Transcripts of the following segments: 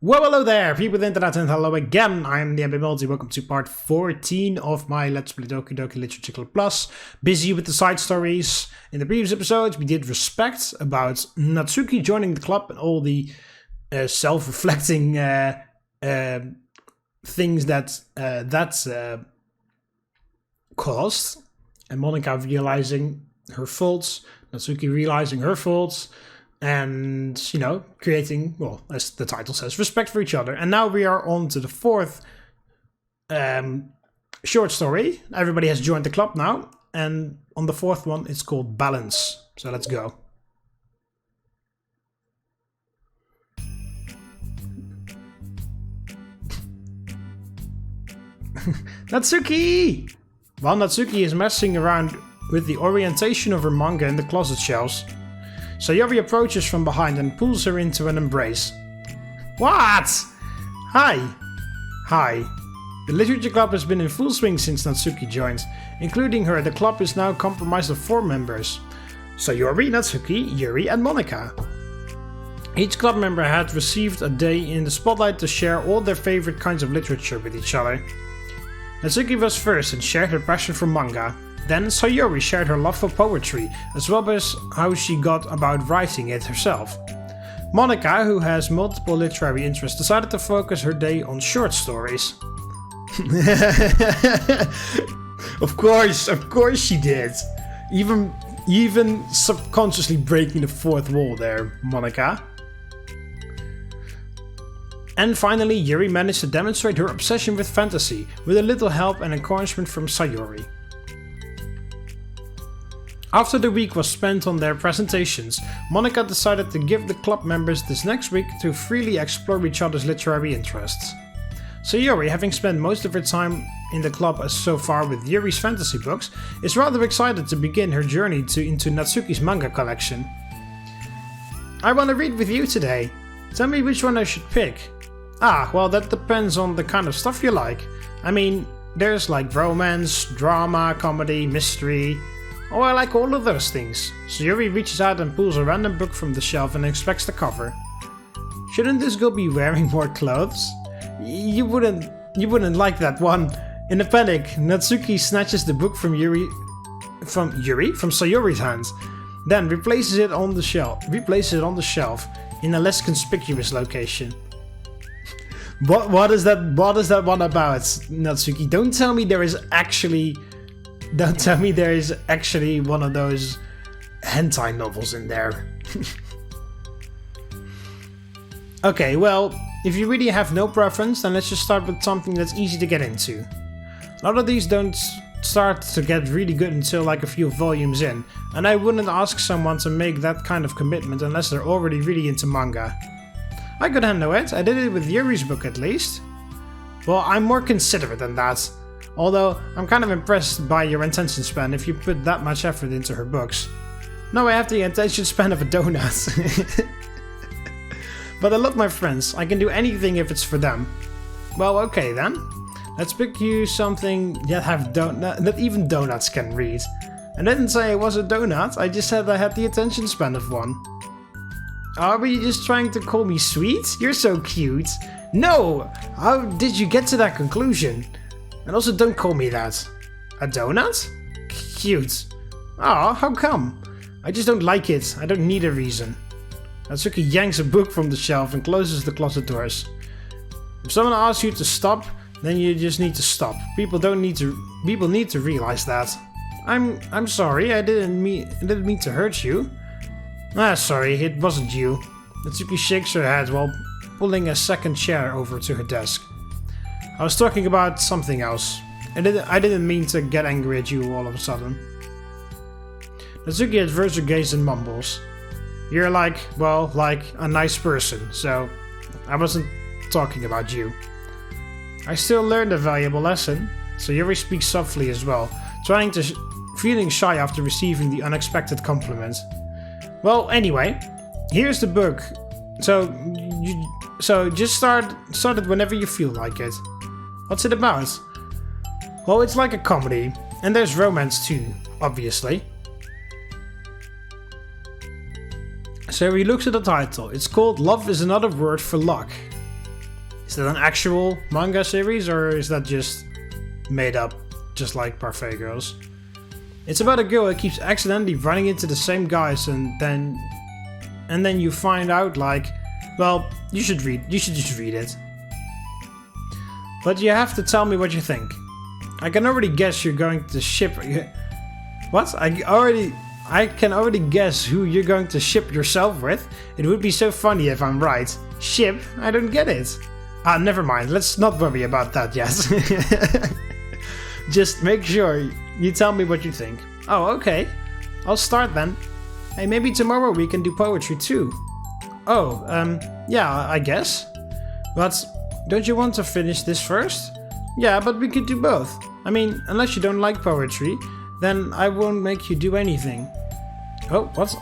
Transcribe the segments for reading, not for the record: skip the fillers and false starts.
Well, hello there, people of the internet, and hello again. I'm TheMBmulti. Welcome to part 14 of my Let's Play Doki Doki Literature Club Plus. Busy with the side stories. In the previous episodes, we did Respect about Natsuki joining the club and all the self-reflecting things that caused. And Monika realizing her faults, Natsuki realizing her faults. And, you know, creating, well, as the title says, respect for each other. And now we are on to the fourth short story. Everybody has joined the club now. And on the fourth one, it's called Balance. So let's go. Natsuki! While Natsuki is messing around with the orientation of her manga in the closet shelves, Sayori approaches from behind and pulls her into an embrace. What? Hi. Hi. The literature club has been in full swing since Natsuki joined. Including her, the club is now comprised of 4 members. Sayori, Natsuki, Yuri and Monika. Each club member had received a day in the spotlight to share all their favorite kinds of literature with each other. Natsuki was first and shared her passion for manga. Then Sayori shared her love for poetry, as well as how she got about writing it herself. Monika, who has multiple literary interests, decided to focus her day on short stories. Of course she did. Even subconsciously breaking the fourth wall there, Monika. And finally, Yuri managed to demonstrate her obsession with fantasy, with a little help and encouragement from Sayori. After the week was spent on their presentations, Monika decided to give the club members this next week to freely explore each other's literary interests. Sayori, having spent most of her time in the club so far with Yuri's fantasy books, is rather excited to begin her journey into Natsuki's manga collection. I want to read with you today. Tell me which one I should pick. Ah, well, that depends on the kind of stuff you like. I mean, there's like romance, drama, comedy, mystery. Oh, I like all of those things. Sayori reaches out and pulls a random book from the shelf and inspects the cover. Shouldn't this girl be wearing more clothes? You wouldn't like that one. In a panic, Natsuki snatches the book from Sayori's hands, then replaces it on the shelf in a less conspicuous location. What is that one about, Natsuki? Don't tell me there is actually one of those hentai novels in there. Okay, well, if you really have no preference, then let's just start with something that's easy to get into. A lot of these don't start to get really good until like a few volumes in, and I wouldn't ask someone to make that kind of commitment unless they're already really into manga. I could handle it, I did it with Yuri's book at least. Well, I'm more considerate than that. Although, I'm kind of impressed by your attention span if you put that much effort into her books. No, I have the attention span of a donut. But I love my friends, I can do anything if it's for them. Well, okay then. Let's pick you something that even donuts can read. I didn't say I was a donut, I just said I had the attention span of one. Oh, were you just trying to call me sweet? You're so cute. No! How did you get to that conclusion? And also don't call me that. A donut? Cute. Aw, how come? I just don't like it. I don't need a reason. Natsuki yanks a book from the shelf and closes the closet doors. If someone asks you to stop, then you just need to stop. People need to realize that. I'm sorry, I didn't mean to hurt you. Ah, sorry, it wasn't you. Natsuki shakes her head while pulling a second chair over to her desk. I was talking about something else. I didn't mean to get angry at you all of a sudden. Natsuki averts her gaze and mumbles. You're like a nice person, so I wasn't talking about you. I still learned a valuable lesson. So Yuri speaks softly as well, feeling shy after receiving the unexpected compliment. Well, anyway, here's the book. So just start it whenever you feel like it. What's it about? Well, it's like a comedy, and there's romance too, obviously. So he looks at the title. It's called Love is Another Word for Luck. that an actual manga series, or is that just made up, just like Parfait Girls? It's about a girl that keeps accidentally running into the same guys, and then you find out, like, well, you should just read it. But you have to tell me what you think. I can already guess you're going to ship. What? I can already guess who you're going to ship yourself with. It would be so funny if I'm right. Ship? I don't get it. Ah, never mind. Let's not worry about that yet. Just make sure you tell me what you think. Oh, okay. I'll start then. Hey, maybe tomorrow we can do poetry too. Oh, yeah, I guess. But don't you want to finish this first? Yeah, but we could do both. I mean, unless you don't like poetry, then I won't make you do anything. Oh, what?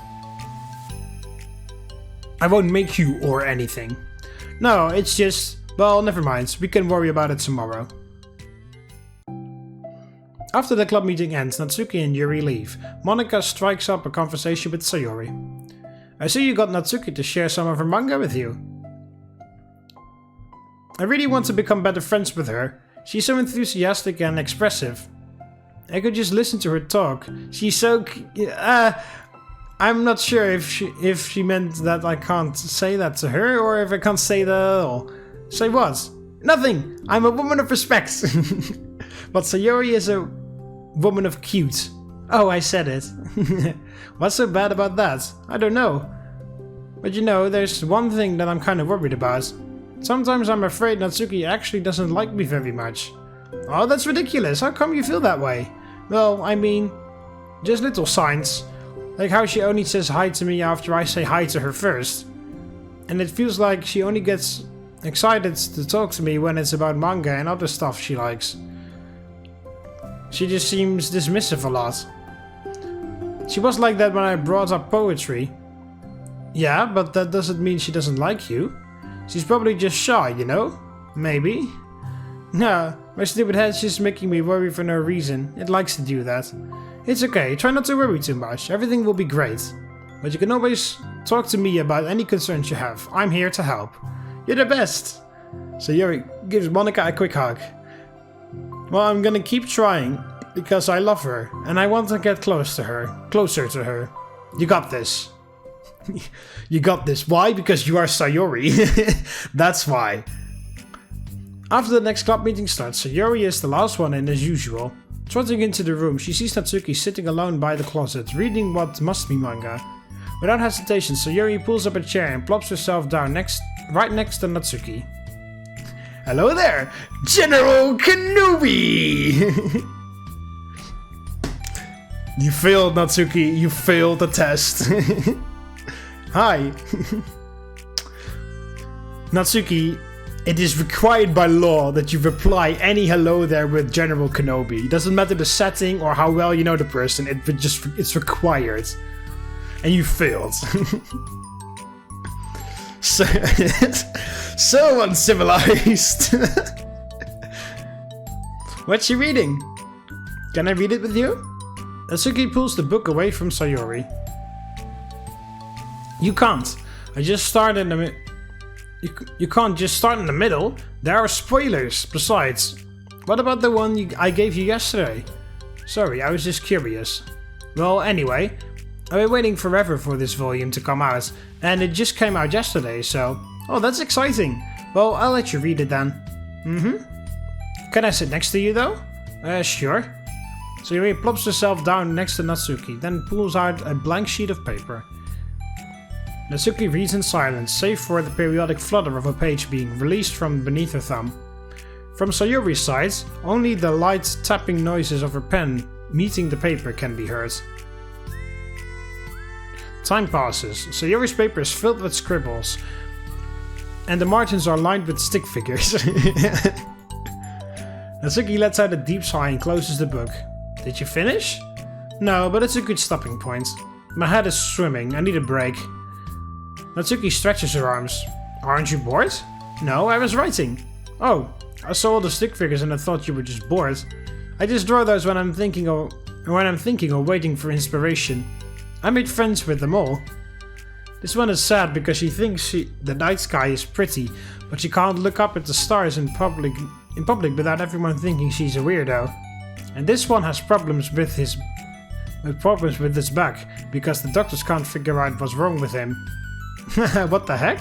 I won't make you or anything. No, it's just... Well, never mind. We can worry about it tomorrow. After the club meeting ends, Natsuki and Yuri leave. Monika strikes up a conversation with Sayori. I see you got Natsuki to share some of her manga with you. I really want to become better friends with her. She's so enthusiastic and expressive. I could just listen to her talk. She's so... I'm not sure if she meant that I can't say that to her, or if I can't say that at all. Say what? Nothing! I'm a woman of respect! But Sayori is a woman of cute. Oh, I said it. What's so bad about that? I don't know. But you know, there's one thing that I'm kind of worried about. Sometimes I'm afraid Natsuki actually doesn't like me very much. Oh, that's ridiculous. How come you feel that way? Well, I mean, just little signs. Like how she only says hi to me after I say hi to her first. And it feels like she only gets excited to talk to me when it's about manga and other stuff she likes. She just seems dismissive a lot. She was like that when I brought up poetry. Yeah, but that doesn't mean she doesn't like you. She's probably just shy, you know? Maybe. Nah, my stupid head's just making me worry for no reason. It likes to do that. It's okay, try not to worry too much. Everything will be great. But you can always talk to me about any concerns you have. I'm here to help. You're the best. So Yuri gives Monika a quick hug. Well, I'm gonna keep trying, because I love her, and I want to get closer to her. You got this. You got this. Why? Because you are Sayori. That's why. After the next club meeting starts, Sayori is the last one in as usual. Trotting into the room, she sees Natsuki sitting alone by the closet, reading what must be manga. Without hesitation, Sayori pulls up a chair and plops herself down right next to Natsuki. Hello there, General Kenobi! You failed, Natsuki. You failed the test. Hi. Natsuki, it is required by law that you reply any hello there with General Kenobi. It doesn't matter the setting or how well you know the person, it's required. And you failed. So uncivilized. What's she reading? Can I read it with you? Natsuki pulls the book away from Sayori. You can't. I just started in the You can't just start in the middle. There are spoilers. Besides, what about the one I gave you yesterday? Sorry, I was just curious. Well, anyway, I've been waiting forever for this volume to come out, and it just came out yesterday, so... Oh, that's exciting. Well, I'll let you read it then. Can I sit next to you, though? Sure. So Yuri plops herself down next to Natsuki, then pulls out a blank sheet of paper. Natsuki reads in silence, save for the periodic flutter of a page being released from beneath her thumb. From Sayori's side, only the light tapping noises of her pen meeting the paper can be heard. Time passes. Sayori's paper is filled with scribbles, and the margins are lined with stick figures. Natsuki lets out a deep sigh and closes the book. Did you finish? No, but it's a good stopping point. My head is swimming, I need a break. Natsuki stretches her arms. Aren't you bored? No, I was writing. Oh, I saw all the stick figures and I thought you were just bored. I just draw those when I'm thinking or waiting for inspiration. I made friends with them all. This one is sad because she thinks the night sky is pretty, but she can't look up at the stars in public without everyone thinking she's a weirdo. And this one has problems with his back, because the doctors can't figure out what's wrong with him. What the heck?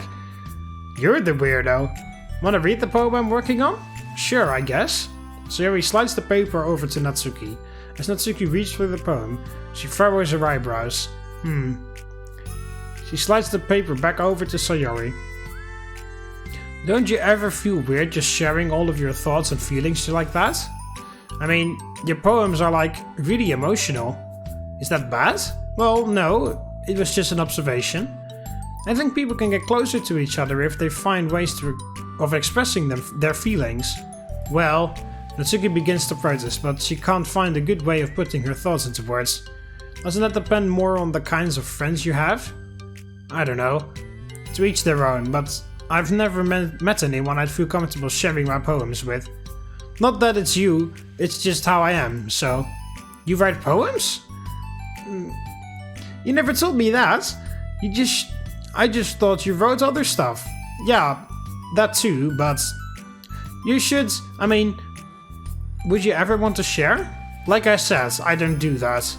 You're the weirdo. Wanna read the poem I'm working on? Sure, I guess. Sayori slides the paper over to Natsuki. As Natsuki reads through the poem, she furrows her eyebrows. She slides the paper back over to Sayori. Don't you ever feel weird just sharing all of your thoughts and feelings like that? I mean, your poems are like really emotional. Is that bad? Well, no, it was just an observation. I think people can get closer to each other if they find ways of expressing their feelings. Well, Natsuki begins to protest, but she can't find a good way of putting her thoughts into words. Doesn't that depend more on the kinds of friends you have? I don't know. To each their own, but I've never met anyone I'd feel comfortable sharing my poems with. Not that it's you, it's just how I am, so... You write poems? You never told me that. I just thought you wrote other stuff. Yeah, that too, but... You should... I mean... Would you ever want to share? Like I said, I don't do that.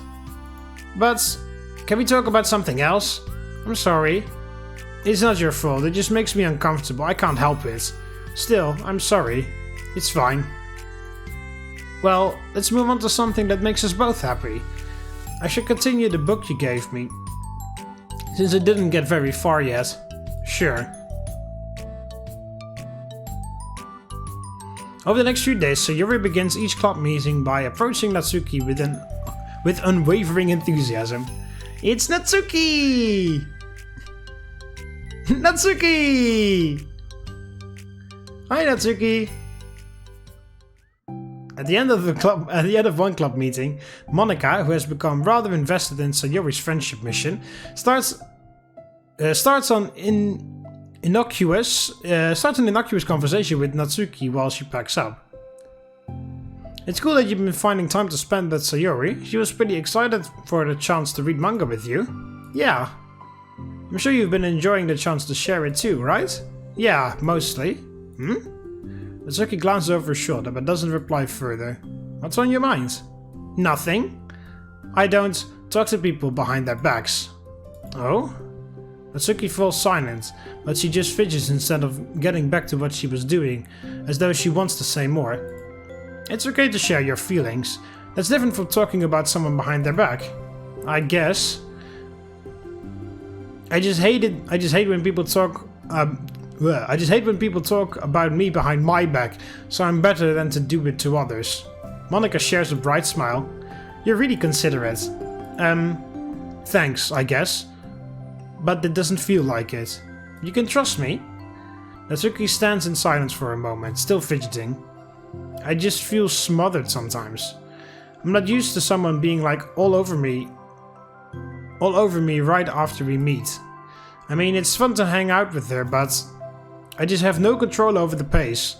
But... Can we talk about something else? I'm sorry. It's not your fault, it just makes me uncomfortable, I can't help it. Still, I'm sorry. It's fine. Well, let's move on to something that makes us both happy. I should continue the book you gave me, since it didn't get very far yet. Sure. Over the next few days, Sayori begins each club meeting by approaching Natsuki with unwavering enthusiasm. It's Natsuki! Natsuki! Hi, Natsuki! At the end of one club meeting, Monika, who has become rather invested in Sayori's friendship mission, starts an innocuous conversation with Natsuki while she packs up. It's cool that you've been finding time to spend with Sayori. She was pretty excited for the chance to read manga with you. Yeah. I'm sure you've been enjoying the chance to share it too, right? Yeah, mostly. Natsuki glances over her shoulder but doesn't reply further. What's on your mind? Nothing. I don't talk to people behind their backs. Oh? Natsuki falls silent, but she just fidgets instead of getting back to what she was doing, as though she wants to say more. It's okay to share your feelings. That's different from talking about someone behind their back. I guess. I just hate when people talk about me behind my back, so I'm better than to do it to others. Monika shares a bright smile. You're really considerate. Thanks, I guess. But it doesn't feel like it. You can trust me. Natsuki stands in silence for a moment, still fidgeting. I just feel smothered sometimes. I'm not used to someone being like all over me right after we meet. I mean, it's fun to hang out with her, but I just have no control over the pace.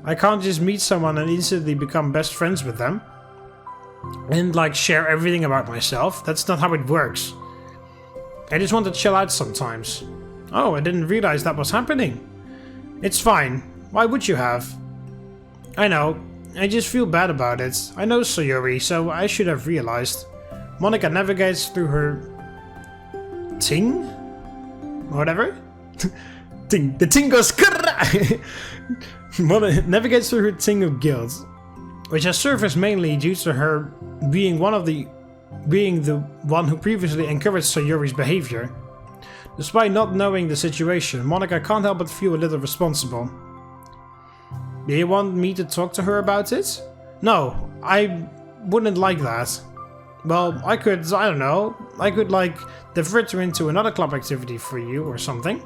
I can't just meet someone and instantly become best friends with them. And like share everything about myself. That's not how it works. I just want to chill out sometimes. Oh, I didn't realize that was happening. It's fine. Why would you have? I know. I just feel bad about it. I know Sayori, so I should have realized. Monika navigates through her... ting? Whatever? Ting. The ting goes... navigates through her ting of guilt, which has surfaced mainly due to her being the one who previously encouraged Sayori's behavior. Despite not knowing the situation, Monika can't help but feel a little responsible. Do you want me to talk to her about it? No, I wouldn't like that. Well, I don't know, I could like divert her into another club activity for you or something.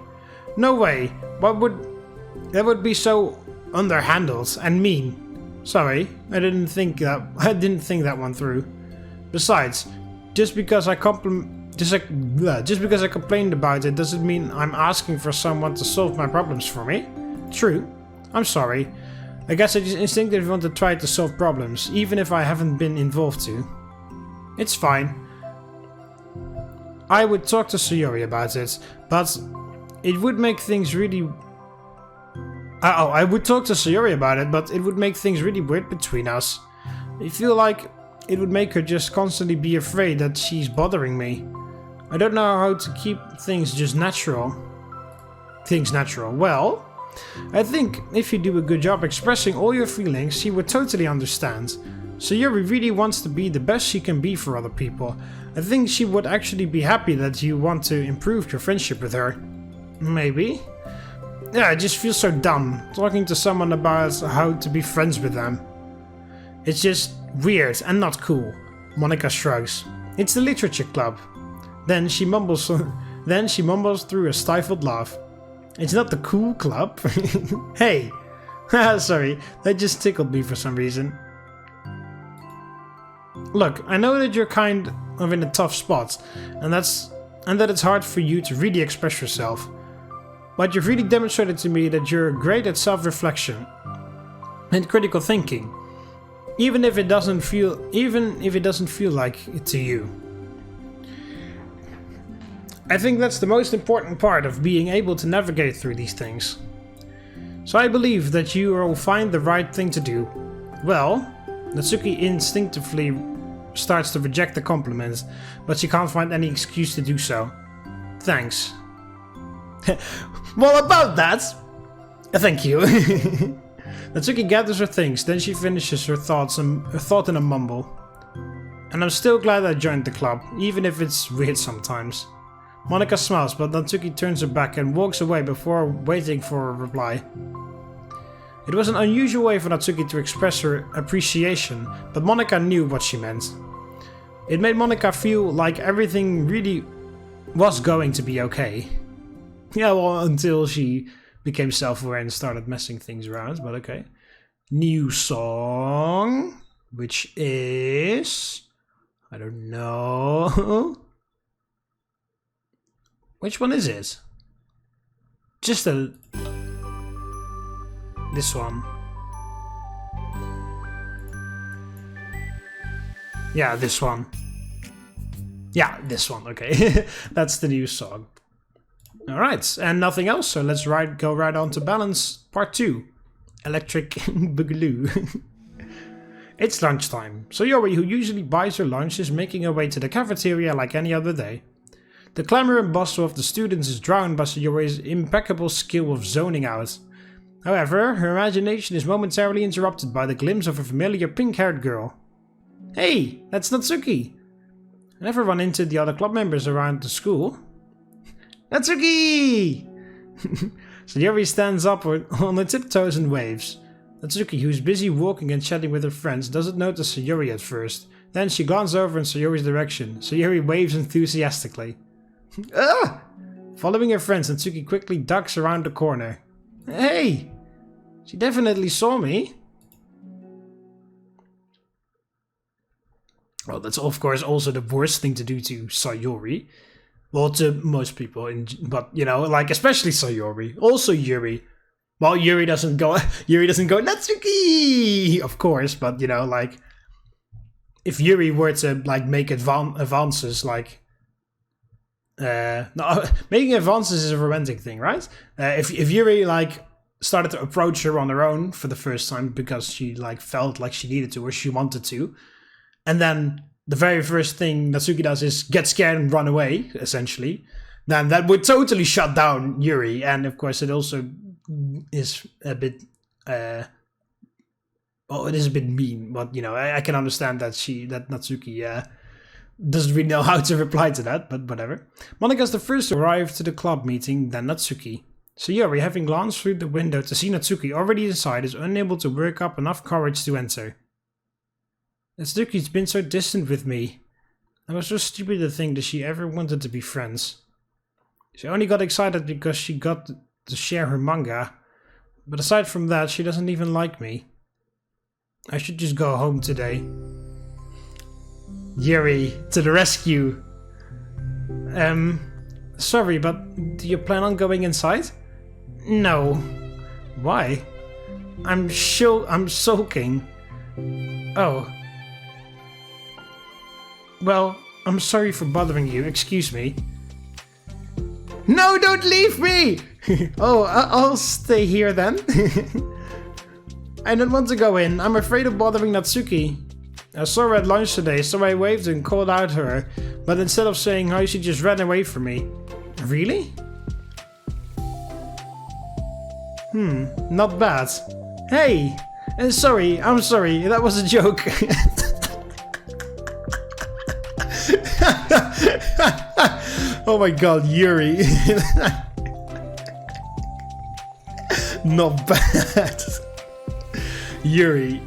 No way, that would be so underhandled and mean. Sorry, I didn't think that one through. Besides, just because I complained about it doesn't mean I'm asking for someone to solve my problems for me. True. I'm sorry. I guess I just instinctively want to try to solve problems, even if I haven't been involved to. It's fine. I would talk to Sayori about it, but it would make things really I would talk to Sayori about it, but it would make things really weird between us. I feel like it would make her just constantly be afraid that she's bothering me. I don't know how to keep things just natural. Well, I think if you do a good job expressing all your feelings, she would totally understand. Sayori really wants to be the best she can be for other people. I think she would actually be happy that you want to improve your friendship with her. Maybe. Yeah, I just feel so dumb talking to someone about how to be friends with them. It's just weird and not cool. Monika shrugs. It's the literature club. Then she mumbles through a stifled laugh. It's not the cool club. Hey! Sorry, that just tickled me for some reason. Look, I know that you're kind of in a tough spot, and that it's hard for you to really express yourself. But you've really demonstrated to me that you're great at self-reflection and critical thinking, even if it doesn't feel like it to you. I think that's the most important part of being able to navigate through these things. So I believe that you will find the right thing to do. Well, Natsuki instinctively starts to reject the compliment, but she can't find any excuse to do so. Thanks. Well, about that! Thank you. Natsuki gathers her things, then she finishes her thought in a mumble. And I'm still glad I joined the club, even if it's weird sometimes. Monika smiles, but Natsuki turns her back and walks away before waiting for a reply. It was an unusual way for Natsuki to express her appreciation, but Monika knew what she meant. It made Monika feel like everything really was going to be okay. Yeah, well, until she became self-aware and started messing things around, but okay. New song, which is... I don't know... Which one is it? Just a... This one. Yeah, this one. Yeah, this one, okay. That's the new song. Alright, and nothing else, so let's go right on to Balance Part 2. Electric Boogaloo. It's lunchtime. Sayori, who usually buys her lunch, is making her way to the cafeteria like any other day. The clamor and bustle of the students is drowned by Sayori's impeccable skill of zoning out. However, her imagination is momentarily interrupted by the glimpse of a familiar pink-haired girl. Hey, that's Natsuki! I never run into the other club members around the school. Natsuki! Sayori stands up on her tiptoes and waves. Natsuki, who is busy walking and chatting with her friends, doesn't notice Sayori at first. Then she glances over in Sayori's direction. Sayori waves enthusiastically. Ah! Following her friends, Natsuki quickly ducks around the corner. Hey! She definitely saw me. Well, that's of course also the worst thing to do to Sayori. Well, to most people, but you know, like especially Sayori. Also Yuri. Well, Yuri doesn't go Natsuki! Of course, but you know, like if Yuri were to like make advances, like no, making advances is a romantic thing, right? If Yuri like started to approach her on her own for the first time because she like felt like she needed to or she wanted to, and then the very first thing Natsuki does is get scared and run away, essentially, then that would totally shut down Yuri. And of course it also is a bit well, it is a bit mean, but you know, I can understand that Natsuki doesn't really know how to reply to that, but whatever. Monika's the first to arrive to the club meeting, then Natsuki. Sayori, having glanced through the window to see Natsuki already inside, is unable to work up enough courage to enter. Natsuki's been so distant with me. I was so stupid to think that she ever wanted to be friends. She only got excited because she got to share her manga, but aside from that, she doesn't even like me. I should just go home today. Yuri, to the rescue. Sorry, but do you plan on going inside? No. Why? I'm sulking. Oh. Well, I'm sorry for bothering you, excuse me. No, don't leave me! Oh, I'll stay here then. I don't want to go in. I'm afraid of bothering Natsuki. I saw her at lunch today, so I waved and called out to her. But instead of saying hi, she just ran away from me. Really? Not bad. Hey! I'm sorry, that was a joke. Oh my god, Yuri. Not bad. Yuri.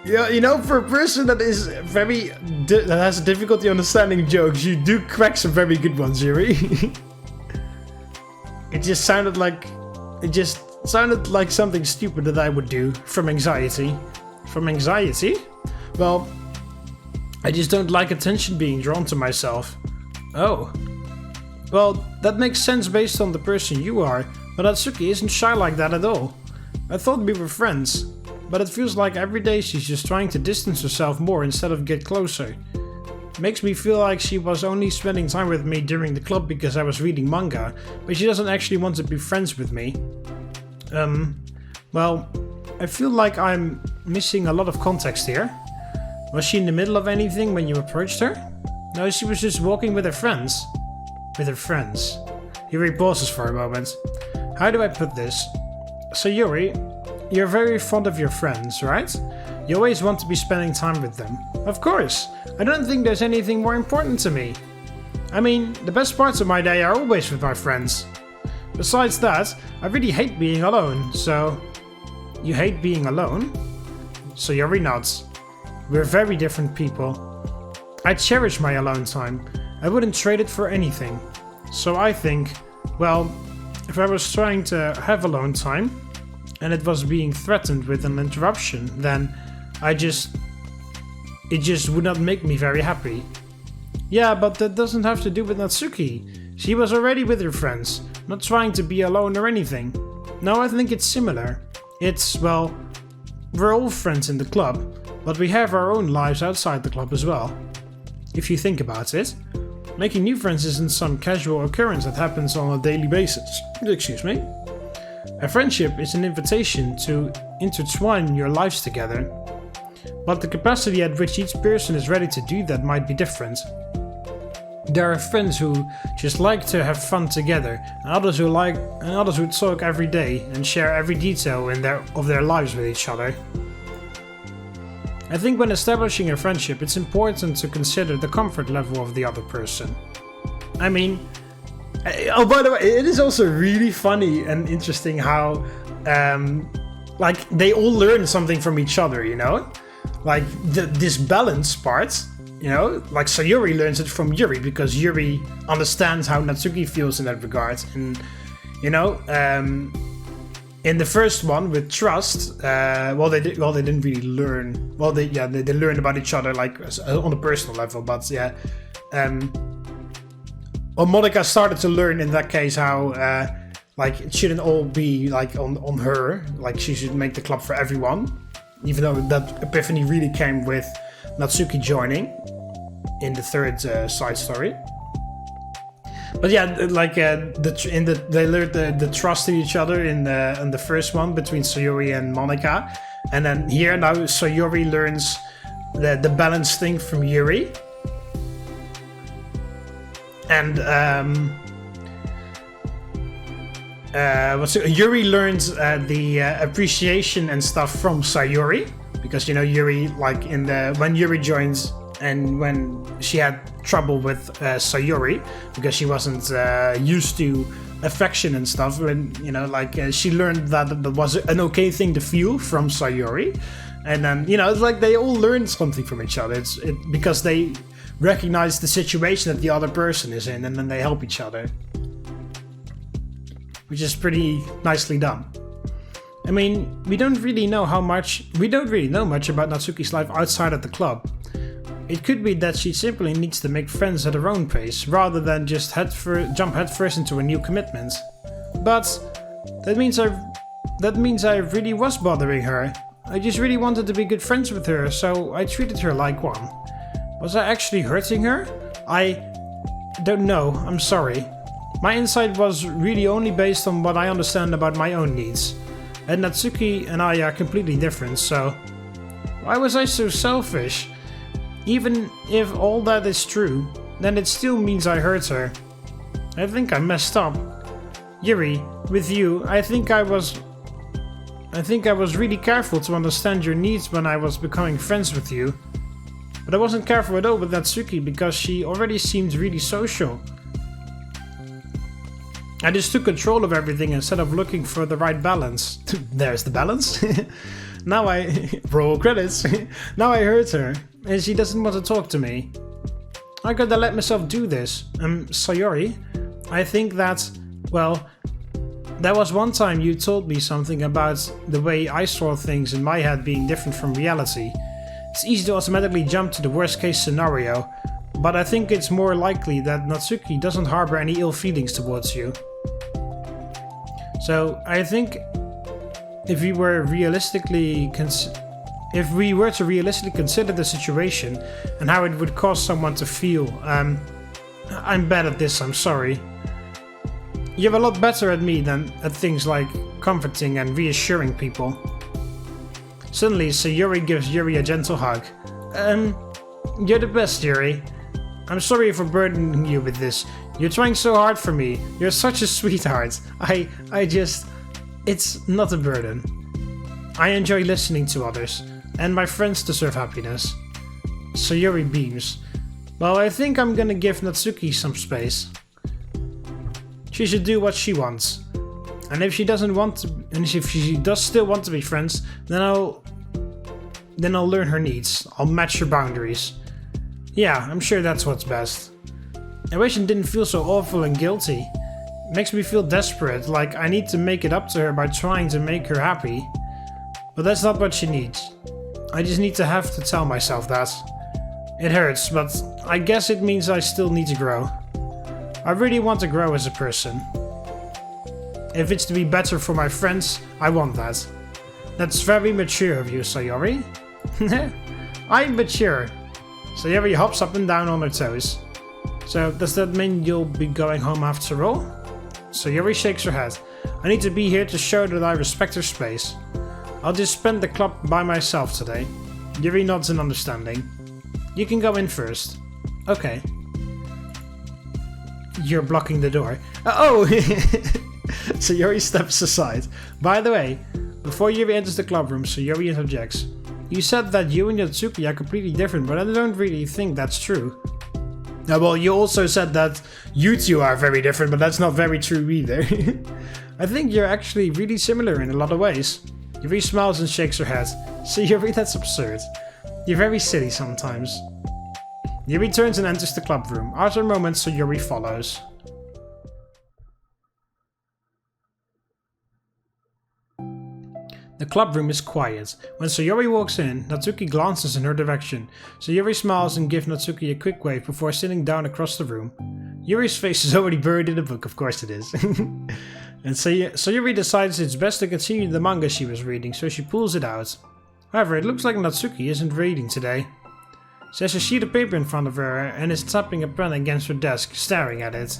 Yeah, you know, for a person that is that has difficulty understanding jokes, you do crack some very good ones, Yuri. It just sounded like something stupid that I would do from anxiety. From anxiety? Well, I just don't like attention being drawn to myself. Oh. Well, that makes sense based on the person you are, but Atsuki isn't shy like that at all. I thought we were friends, but it feels like every day she's just trying to distance herself more instead of get closer. It makes me feel like she was only spending time with me during the club because I was reading manga, but she doesn't actually want to be friends with me. Well, I feel like I'm missing a lot of context here. Was she in the middle of anything when you approached her? No, she was just walking with her friends. With her friends. Yuri pauses for a moment. How do I put this? So Yuri, you're very fond of your friends, right? You always want to be spending time with them. Of course! I don't think there's anything more important to me. I mean, the best parts of my day are always with my friends. Besides that, I really hate being alone, so... You hate being alone? So Yuri nods. We're very different people. I cherish my alone time. I wouldn't trade it for anything. So I think, well, if I was trying to have alone time, and it was being threatened with an interruption, then it just would not make me very happy. Yeah, but that doesn't have to do with Natsuki. She was already with her friends, not trying to be alone or anything. No, I think it's similar. It's, well, we're all friends in the club, but we have our own lives outside the club as well. If you think about it, making new friends isn't some casual occurrence that happens on a daily basis. Excuse me. A friendship is an invitation to intertwine your lives together. But the capacity at which each person is ready to do that might be different. There are friends who just like to have fun together, and others who talk every day and share every detail of their lives with each other. I think when establishing a friendship, it's important to consider the comfort level of the other person. I mean, oh, by the way, it is also really funny and interesting how, like, they all learn something from each other, you know? Like, this balance part, you know? Like, Sayuri learns it from Yuri, because Yuri understands how Natsuki feels in that regard. And, you know, in the first one with trust, they didn't really learn. Well, they learned about each other, like, on a personal level, but yeah. Well, Monika started to learn in that case how, like, it shouldn't all be, like, on her. Like, she should make the club for everyone. Even though that epiphany really came with Natsuki joining in the third side story. But yeah, like, they learned the trust in each other in the first one between Sayuri and Monika. And then here now Sayuri learns the balance thing from Yuri. And Yuri learns the appreciation and stuff from Sayuri, because, you know, Yuri, like, when Yuri joins and when she had trouble with Sayuri because she wasn't used to affection and stuff, and, you know, like, she learned that was an okay thing to feel from Sayuri. And then, you know, it's like they all learned something from each other. Because they recognize the situation that the other person is in, and then they help each other, which is pretty nicely done. I mean, we don't really know much about Natsuki's life outside of the club. It could be that she simply needs to make friends at her own pace, rather than just jump headfirst into a new commitment. But that means I really was bothering her. I just really wanted to be good friends with her, so I treated her like one. Was I actually hurting her? I don't know, I'm sorry. My insight was really only based on what I understand about my own needs. And Natsuki and I are completely different, so why was I so selfish? Even if all that is true, then it still means I hurt her. I think I messed up. Yuri, with you, I think I was really careful to understand your needs when I was becoming friends with you. But I wasn't careful at all with Natsuki because she already seemed really social. I just took control of everything instead of looking for the right balance. There's the balance. Now roll credits. Now I hurt her and she doesn't want to talk to me. I gotta let myself do this. Sayori, I think that, well, there was one time you told me something about the way I saw things in my head being different from reality. It's easy to automatically jump to the worst case scenario, but I think it's more likely that Natsuki doesn't harbor any ill feelings towards you. So I think if we were to realistically consider the situation and how it would cause someone to feel, I'm bad at this, I'm sorry. You're a lot better at me than at things like comforting and reassuring people. Suddenly, Sayori gives Yuri a gentle hug. You're the best, Yuri. I'm sorry for burdening you with this. You're trying so hard for me. You're such a sweetheart. It's not a burden. I enjoy listening to others, and my friends deserve happiness. Sayori beams. Well, I think I'm gonna give Natsuki some space. She should do what she wants. And if she doesn't want to, and if she does still want to be friends, then I'll learn her needs. I'll match her boundaries. Yeah, I'm sure that's what's best. I wish it didn't feel so awful and guilty. It makes me feel desperate, like I need to make it up to her by trying to make her happy. But that's not what she needs. I just need to have to tell myself that. It hurts, but I guess it means I still need to grow. I really want to grow as a person. If it's to be better for my friends, I want that. That's very mature of you, Sayori. I'm mature. Sayori hops up and down on her toes. So, does that mean you'll be going home after all? Sayori shakes her head. I need to be here to show that I respect her space. I'll just spend the club by myself today. Yuri nods in understanding. You can go in first. Okay. You're blocking the door. Oh! Sayori steps aside. By the way, before Yuri enters the club room, Sayori interjects. You said that you and Yatsuki are completely different, but I don't really think that's true. Well, you also said that you two are very different, but that's not very true either. I think you're actually really similar in a lot of ways. Yuri smiles and shakes her head. Sayori, that's absurd. You're very silly sometimes. Yuri turns and enters the club room. After a moment, Sayori follows. The club room is quiet. When Sayori walks in, Natsuki glances in her direction. Sayori smiles and gives Natsuki a quick wave before sitting down across the room. Yuri's face is already buried in a book, of course it is. And Sayori decides it's best to continue the manga she was reading, so she pulls it out. However, it looks like Natsuki isn't reading today. She has a sheet of paper in front of her and is tapping a pen against her desk, staring at it.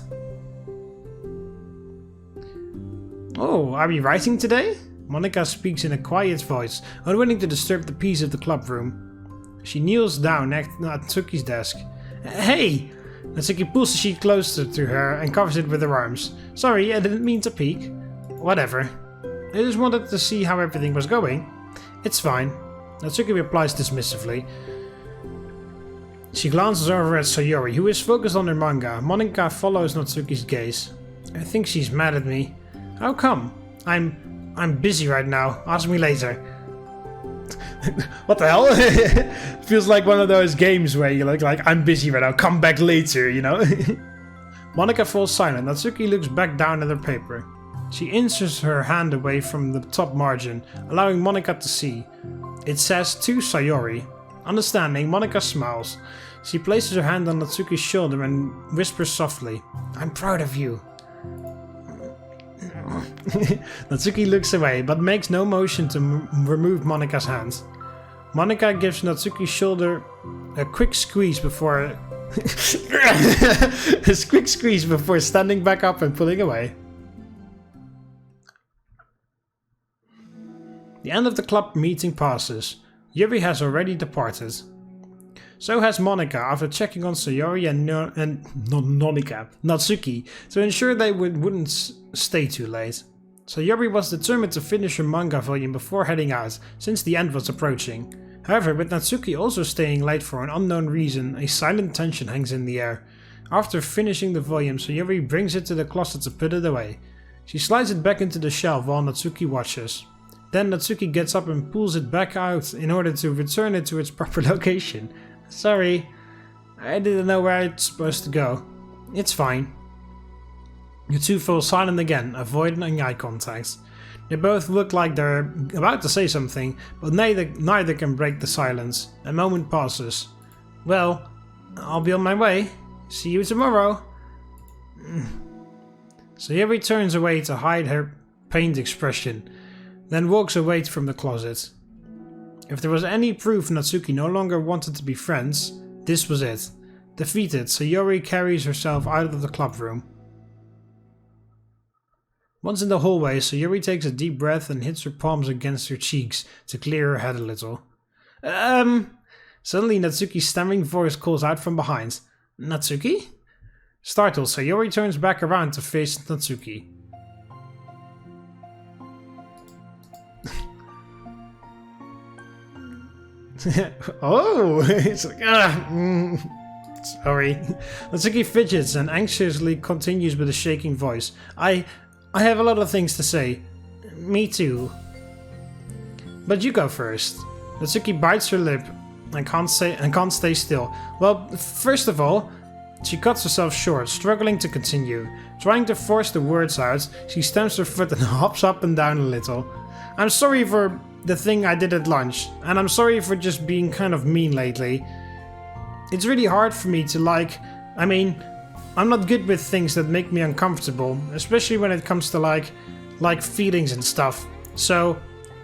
Oh, are we writing today? Monika speaks in a quiet voice, unwilling to disturb the peace of the club room. She kneels down next to Natsuki's desk. Hey! Natsuki pulls the sheet closer to her and covers it with her arms. Sorry, I didn't mean to peek. Whatever. I just wanted to see how everything was going. It's fine. Natsuki replies dismissively. She glances over at Sayori, who is focused on her manga. Monika follows Natsuki's gaze. I think she's mad at me. How come? I'm busy right now. Ask me later. What the hell? Feels like one of those games where you're like, I'm busy right now, come back later, you know? Monika falls silent. Natsuki looks back down at her paper. She inserts her hand away from the top margin, allowing Monika to see. It says, to Sayori. Understanding, Monika smiles. She places her hand on Natsuki's shoulder and whispers softly, I'm proud of you. Natsuki looks away, but makes no motion to remove Monika's hand. Monika gives Natsuki's shoulder a quick squeeze before A quick squeeze before standing back up and pulling away. The end of the club meeting passes. Yuri has already departed. So has Monika after checking on Sayori and Natsuki to ensure they wouldn't stay too late. Sayori was determined to finish her manga volume before heading out, since the end was approaching. However, with Natsuki also staying late for an unknown reason, a silent tension hangs in the air. After finishing the volume, Sayori brings it to the closet to put it away. She slides it back into the shelf while Natsuki watches. Then Natsuki gets up and pulls it back out in order to return it to its proper location. Sorry, I didn't know where it's supposed to go. It's fine. The two fall silent again, avoiding eye contact. They both look like they're about to say something, but neither can break the silence. A moment passes. Well, I'll be on my way. See you tomorrow. Sayori turns away to hide her pained expression, then walks away from the closet. If there was any proof Natsuki no longer wanted to be friends, this was it. Defeated, Sayori carries herself out of the club room. Once in the hallway, Sayori takes a deep breath and hits her palms against her cheeks to clear her head a little. Suddenly Natsuki's stammering voice calls out from behind. Natsuki? Startled, Sayori turns back around to face Natsuki. Oh! It's like, sorry. Natsuki fidgets and anxiously continues with a shaking voice. I have a lot of things to say. Me too. But you go first. Natsuki bites her lip and can't stay still. Well, first of all, she cuts herself short, struggling to continue. Trying to force the words out, she stamps her foot and hops up and down a little. I'm sorry for the thing I did at lunch, and I'm sorry for just being kind of mean lately. It's really hard for me to I'm not good with things that make me uncomfortable, especially when it comes to like feelings and stuff. So,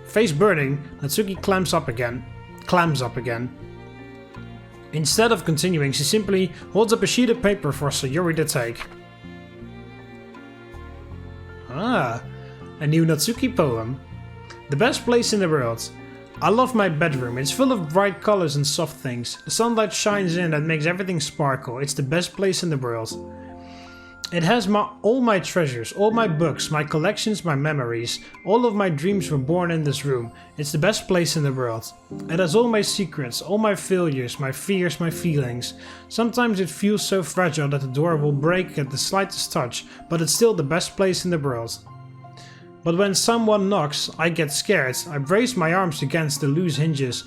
face burning, Natsuki clams up again. Instead of continuing, she simply holds up a sheet of paper for Sayori to take. Ah, a new Natsuki poem. The best place in the world. I love my bedroom. It's full of bright colors and soft things. The sunlight shines in and makes everything sparkle. It's the best place in the world. It has all my treasures, all my books, my collections, my memories. All of my dreams were born in this room. It's the best place in the world. It has all my secrets, all my failures, my fears, my feelings. Sometimes it feels so fragile that the door will break at the slightest touch, but it's still the best place in the world. But when someone knocks, I get scared. I brace my arms against the loose hinges.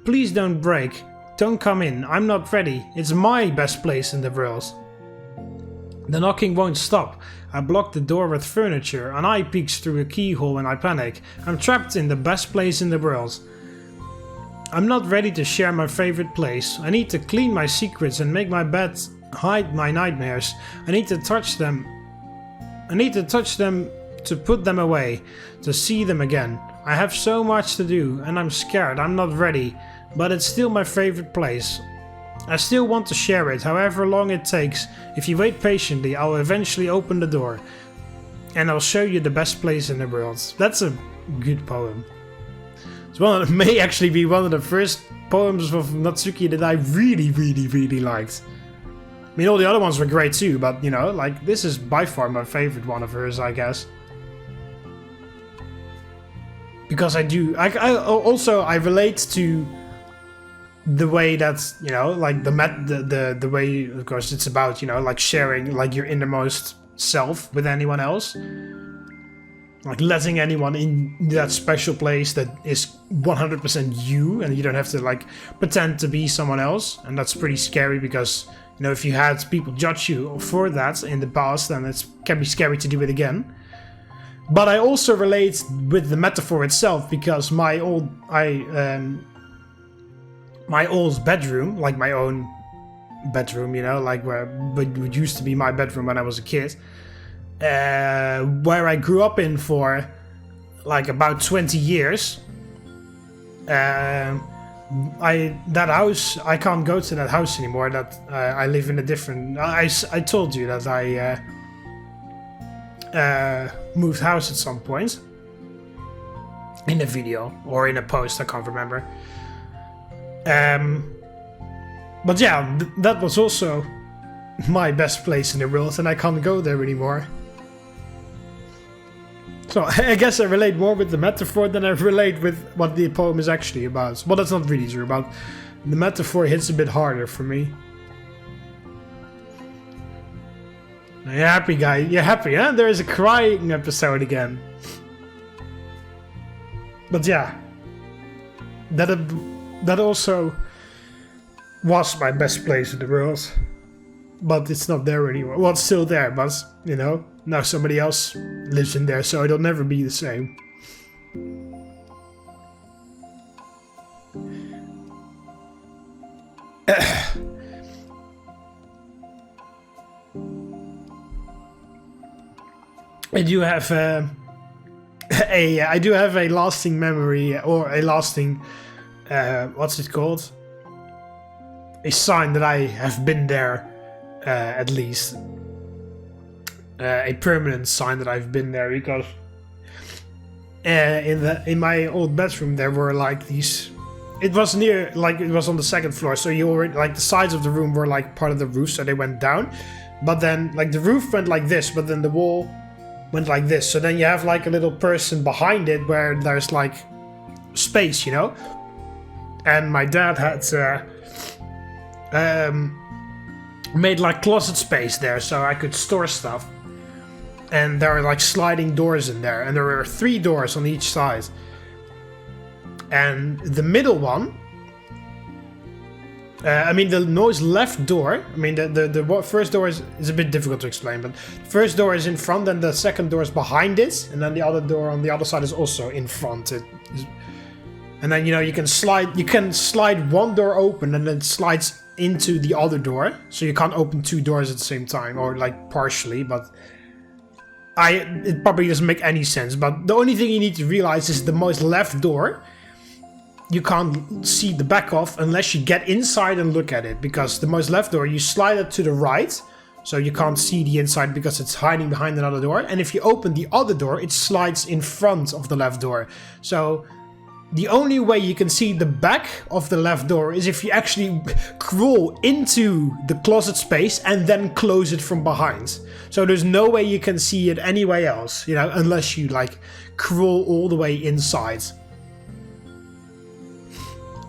Please don't break. Don't come in. I'm not ready. It's my best place in the world. The knocking won't stop. I block the door with furniture. An eye peeks through a keyhole and I panic. I'm trapped in the best place in the world. I'm not ready to share my favorite place. I need to clean my secrets and make my bed hide my nightmares. I need to touch them to put them away, to see them again. I have so much to do and I'm scared, I'm not ready, but it's still my favorite place. I still want to share it, however long it takes. If you wait patiently, I'll eventually open the door and I'll show you the best place in the world. That's a good poem. It may actually be one of the first poems of Natsuki that I really liked. I mean, all the other ones were great too, but you know, like this is by far my favorite one of hers, I guess. Because I relate to the way that, you know, like the way, of course, it's about, you know, like sharing like your innermost self with anyone else, like letting anyone in that special place that is 100% you, and you don't have to like pretend to be someone else. And that's pretty scary because, you know, if you had people judge you for that in the past, then it can be scary to do it again. But I also relate with the metaphor itself because my old bedroom, like my own bedroom, you know, like where it used to be my bedroom when I was a kid, where I grew up in for like about 20 years. that house, I can't go to that house anymore. That I live in a different. I told you that I moved house at some point in a video or in a post. I can't remember. But yeah, that was also my best place in the world, and I can't go there anymore. So I guess I relate more with the metaphor than I relate with what the poem is actually about. Well, that's not really true, but the metaphor hits a bit harder for me. You're happy, guy. You're happy, huh? There is a crying episode again. But yeah, that also was my best place in the world. But it's not there anymore. Well, it's still there, but, you know, now somebody else lives in there, so it'll never be the same. I do have a lasting memory, or a lasting, what's it called? A sign that I have been there. At least a permanent sign that I've been there, because in my old bedroom there were like these. It was near, like it was on the second floor, so you already, like, the sides of the room were like part of the roof, so they went down. But then like the roof went like this, but then the wall went like this. So then you have like a little person behind it where there's like space, you know. And my dad had made like closet space there, so I could store stuff. And there are like sliding doors in there, and there were 3 doors on each side. And the middle one, I mean the most left door, I mean the first door is a bit difficult to explain, but the first door is in front and the second door is behind it, and then the other door on the other side is also in front. And then, you know, you can slide one door open and then it slides into the other door, so you can't open 2 doors at the same time, or like partially, but it probably doesn't make any sense. But the only thing you need to realize is the most left door, you can't see the back of unless you get inside and look at it, because the most left door, you slide it to the right, so you can't see the inside because it's hiding behind another door, and if you open the other door, it slides in front of the left door. So the only way you can see the back of the left door is if you actually crawl into the closet space and then close it from behind. So there's no way you can see it anywhere else, you know, unless you like crawl all the way inside.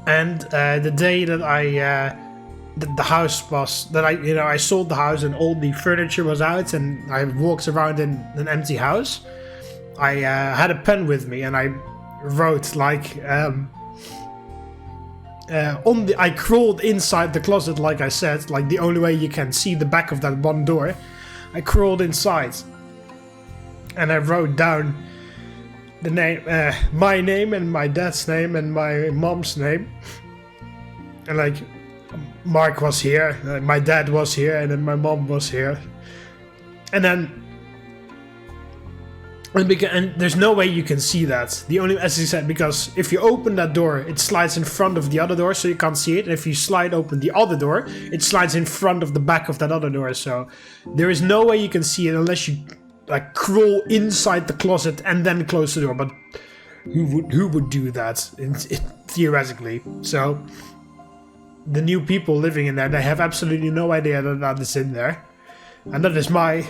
And the day that the house was, that I sold the house and all the furniture was out and I walked around in an empty house, I had a pen with me and I wrote like I crawled inside the closet, like I said, like the only way you can see the back of that one door. I crawled inside and I wrote down the name, my name and my dad's name and my mom's name, and like Mark was here, my dad was here, and then my mom was here, and then and there's no way you can see that. The only, as I said, because if you open that door, it slides in front of the other door, so you can't see it. And if you slide open the other door, it slides in front of the back of that other door. So there is no way you can see it unless you like crawl inside the closet and then close the door. But who would do that theoretically? So the new people living in there, they have absolutely no idea that that is in there, and that is my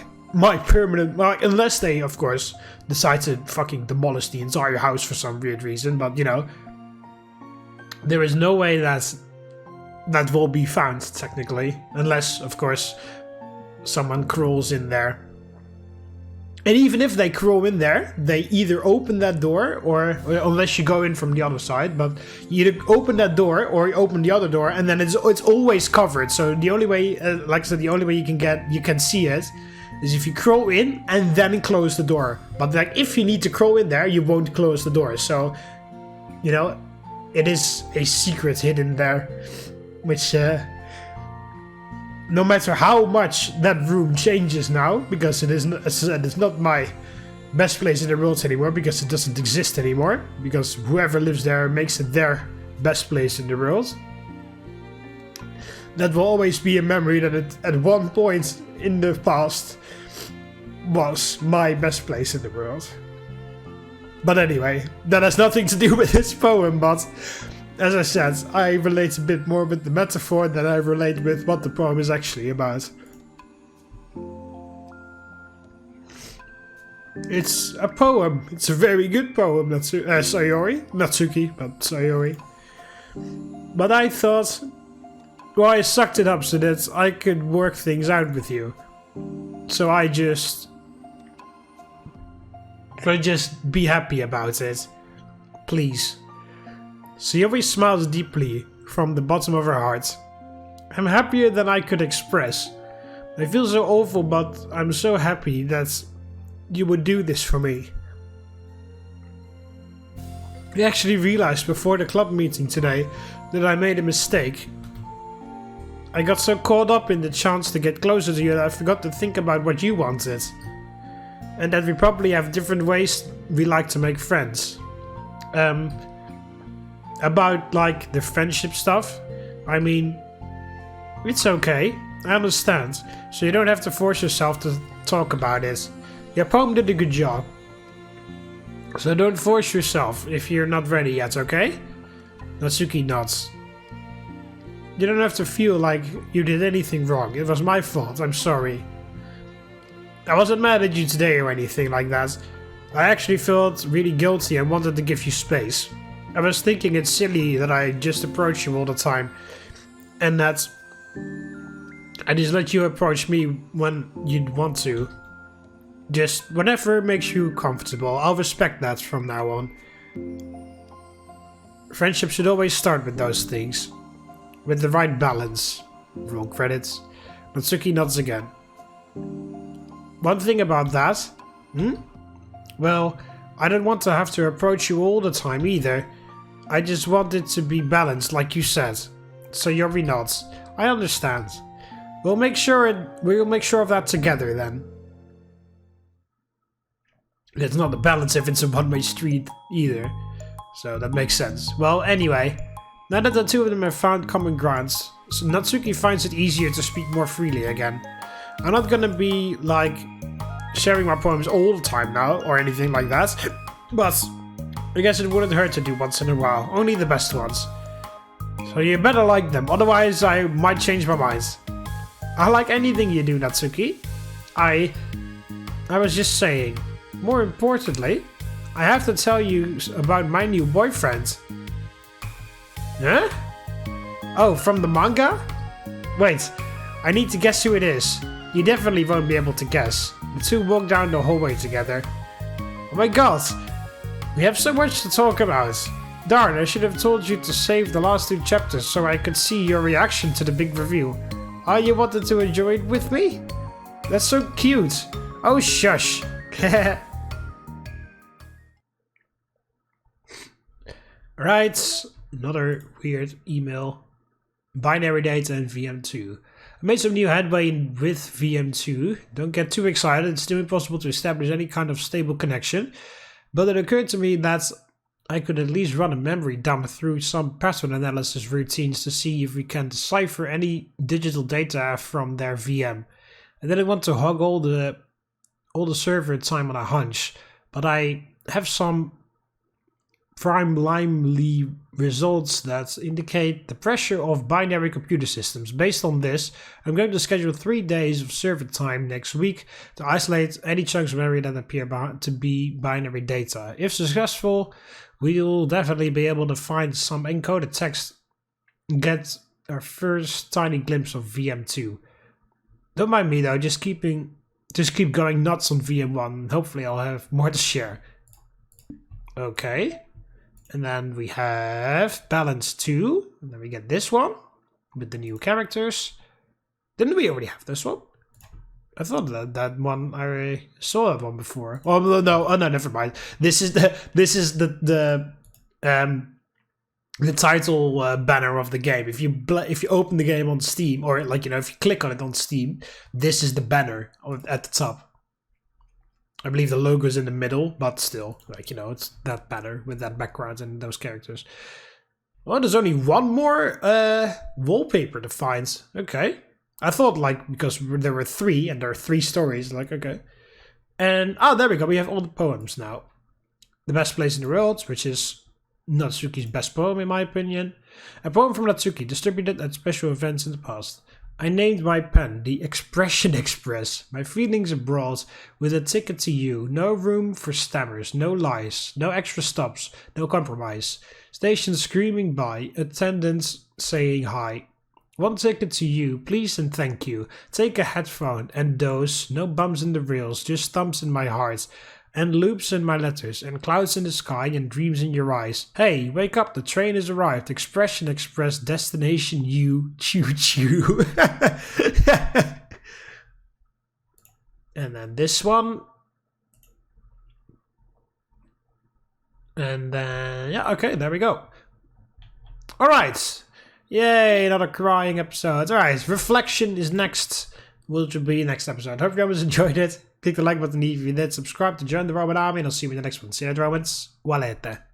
permanent, well, unless they, of course, decide to fucking demolish the entire house for some weird reason. But, you know, there is no way that will be found, technically. Unless, of course, someone crawls in there. And even if they crawl in there, they either open that door, or unless you go in from the other side, but you either open that door or you open the other door, and then it's always covered. So the only way, like I said, the only way you can see it is if you crawl in and then close the door. But like if you need to crawl in there, you won't close the door. So, you know, it is a secret hidden there, which no matter how much that room changes now, because it is, as I said, it's not my best place in the world anymore, because it doesn't exist anymore, because whoever lives there makes it their best place in the world. That will always be a memory that it, at one point in the past, was my best place in the world. But anyway, that has nothing to do with this poem, but as I said, I relate a bit more with the metaphor than I relate with what the poem is actually about. It's a poem. It's a very good poem, Sayori. Not Suki, but Sayori. But I thought, well, I sucked it up so that I could work things out with you. So I just be happy about it. Please. Sayori smiles deeply from the bottom of her heart. I'm happier than I could express. I feel so awful, but I'm so happy that you would do this for me. I actually realized before the club meeting today that I made a mistake. I got so caught up in the chance to get closer to you that I forgot to think about what you wanted. And that we probably have different ways we like to make friends. About like the friendship stuff, I mean, it's okay, I understand. So you don't have to force yourself to talk about it. Your poem did a good job. So don't force yourself if you're not ready yet, okay? Natsuki nods. You don't have to feel like you did anything wrong. It was my fault, I'm sorry. I wasn't mad at you today or anything like that. I actually felt really guilty and wanted to give you space. I was thinking it's silly that I just approach you all the time. And that I just let you approach me when you'd want to. Just whatever makes you comfortable. I'll respect that from now on. Friendship should always start with those things. With the right balance. Roll credits. Natsuki nods again. One thing about that? Well, I don't want to have to approach you all the time either. I just want it to be balanced, like you said. Sayori nods. I understand. We'll make sure of that together then. It's not a balance if it's a one-way street either. So that makes sense. Well, anyway, now that the two of them have found common grounds, Natsuki finds it easier to speak more freely again. I'm not gonna be like sharing my poems all the time now or anything like that, but I guess it wouldn't hurt to do once in a while. Only the best ones. So you better like them, otherwise I might change my mind. I like anything you do, Natsuki. I was just saying. More importantly, I have to tell you about my new boyfriend. Huh? Oh, from the manga? Wait, I need to guess who it is. You definitely won't be able to guess. The two walk down the hallway together. Oh my god! We have so much to talk about. Darn, I should have told you to save the last 2 chapters so I could see your reaction to the big review. Oh, you wanted to enjoy it with me? That's so cute. Oh, shush. Right, another weird email. Binary data and VM2. I made some new headway with VM2. Don't get too excited, it's still impossible to establish any kind of stable connection. But it occurred to me that I could at least run a memory dump through some pattern analysis routines to see if we can decipher any digital data from their VM. I didn't want to hog all the server time on a hunch, but I have some preliminary results that indicate the pressure of binary computer systems. Based on this, I'm going to schedule 3 days of server time next week to isolate any chunks of memory that appear to be binary data. If successful, we'll definitely be able to find some encoded text and get our first tiny glimpse of VM2. Don't mind me though, just keep going nuts on VM1 and hopefully I'll have more to share. Okay. And then we have Balance 2. And then we get this one with the new characters. Didn't we already have this one? I thought that one, I saw that one before. Oh no, never mind. This is the title banner of the game. If you open the game on Steam, or if you click on it on Steam, this is the banner at the top. I believe the logo is in the middle, but still, it's that banner with that background and those characters. Oh, there's only one more wallpaper to find. Okay. I thought, like, because there were 3 and there are 3 stories, like, okay. And, oh, there we go. We have all the poems now. The Best Place in the World, which is Natsuki's best poem, in my opinion. A poem from Natsuki, distributed at special events in the past. I named my pen the Expression Express, my feelings abroad with a ticket to you. No room for stammers, no lies, no extra stops, no compromise. Station screaming by, attendants saying hi. One ticket to you, please and thank you. Take a headphone and dose, no bumps in the rails, just thumps in my heart. And loops in my letters, and clouds in the sky, and dreams in your eyes. Hey, wake up, the train has arrived. Expression Express, destination you, choo choo. And then this one. And then, yeah, okay, there we go. Alright. Yay, another crying episode. Alright, reflection is next. Which will be next episode. Hope you guys enjoyed it. Click the like button if you did. Subscribe to join the Roman army, and I'll see you in the next one. See you later, Romans. Valete.